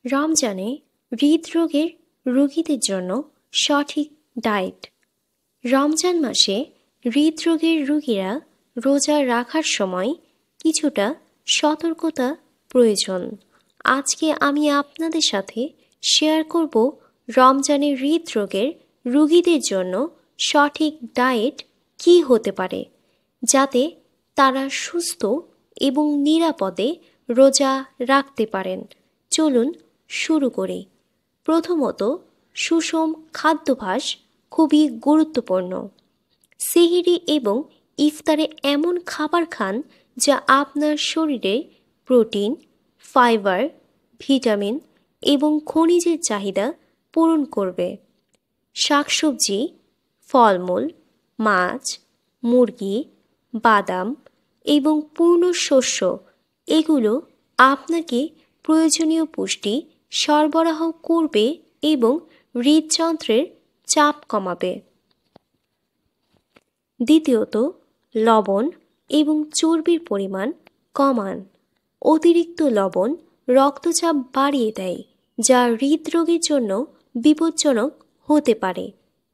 রমজানে হৃদরোগের রোগীদের জন্য সঠিক ডায়েট। রমজান মাসে হৃদরোগের রোগীরা রোজা রাখার সময় কিছুটা সতর্কতা প্রয়োজন। আজকে আমি আপনাদের সাথে শেয়ার করব রমজানে হৃদরোগের রোগীদের জন্য সঠিক ডায়েট কী হতে পারে, যাতে তারা সুস্থ এবং নিরাপদে রোজা রাখতে পারেন। চলুন শুরু করি। প্রথমত, সুষম খাদ্যাভ্যাস খুবই গুরুত্বপূর্ণ। সেহরি এবং ইফতারে এমন খাবার খান যা আপনার শরীরে প্রোটিন, ফাইবার, ভিটামিন এবং খনিজের চাহিদা পূরণ করবে। শাকসবজি, ফলমূল, মাছ, মুরগি, বাদাম এবং পূর্ণ শস্য এগুলো আপনাকে প্রয়োজনীয় পুষ্টি সরবরাহ করবে এবং হৃদযন্ত্রের চাপ কমাবে। দ্বিতীয়ত, লবণ এবং চর্বির পরিমাণ কমান। অতিরিক্ত লবণ রক্তচাপ বাড়িয়ে দেয়, যা হৃদরোগের জন্য বিপজ্জনক হতে পারে।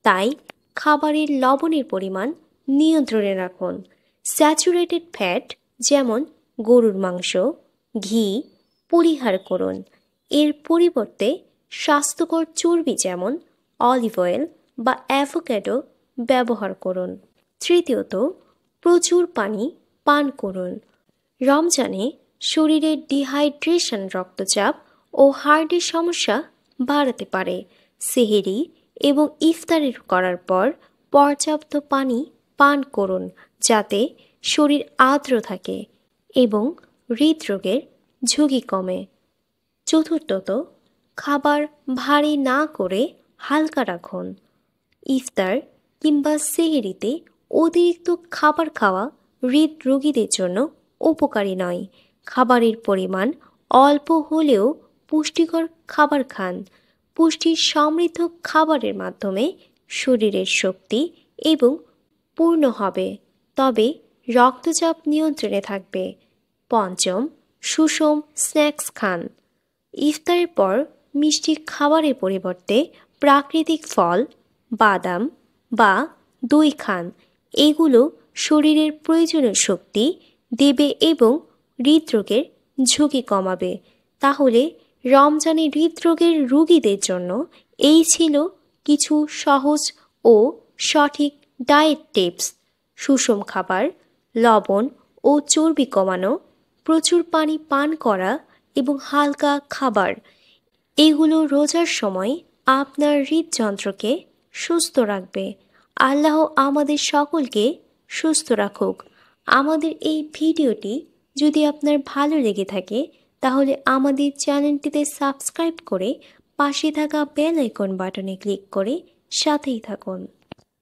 তাই খাবারের লবণের পরিমাণ নিয়ন্ত্রণে রাখুন। স্যাচুরেটেড ফ্যাট যেমন গরুর মাংস, ঘি পরিহার করুন। এর পরিবর্তে স্বাস্থ্যকর চর্বি যেমন অলিভ অয়েল বা অ্যাভোক্যাডো ব্যবহার করুন। তৃতীয়ত, প্রচুর পানি পান করুন। রমজানে শরীরের ডিহাইড্রেশন রক্তচাপ ও হার্টের সমস্যা বাড়াতে পারে। সেহরি এবং ইফতারের করার পর পর্যাপ্ত পানি পান করুন, যাতে শরীর আর্দ্র থাকে এবং হৃদরোগের ঝুঁকি কমে। চতুর্থত, খাবার ভারী না করে হালকা রাখুন। ইফতার কিংবা সেহরিতে অতিরিক্ত খাবার খাওয়া হৃদরোগীদের জন্য উপকারী নয়। খাবারের পরিমাণ অল্প হলেও পুষ্টিকর খাবার খান। পুষ্টি সমৃদ্ধ খাবারের মাধ্যমে শরীরের শক্তি এবং পূর্ণ হবে, তবে রক্তচাপ নিয়ন্ত্রণে থাকবে। পঞ্চম, সুষম স্ন্যাক্স খান। ইফতারের পর মিষ্টি খাবারের পরিবর্তে প্রাকৃতিক ফল, বাদাম বা দই খান। এগুলো শরীরের প্রয়োজনীয় শক্তি দেবে এবং হৃদরোগের ঝুঁকি কমাবে। তাহলে রমজানে হৃদরোগের রোগীদের জন্য এই ছিল কিছু সহজ ও সঠিক ডায়েট টিপস। সুষম খাবার, লবণ ও চর্বি কমানো, প্রচুর পানি পান করা এবং হালকা খাবার, এগুলো রোজার সময় আপনার হৃদযন্ত্রকে সুস্থ রাখবে। আল্লাহ আমাদের সকলকে সুস্থ রাখুক। আমাদের এই ভিডিওটি যদি আপনার ভালো লেগে থাকে, তাহলে আমাদের চ্যানেলটিতে সাবস্ক্রাইব করে পাশে থাকা বেল আইকন বাটনে ক্লিক করে সাথেই থাকুন।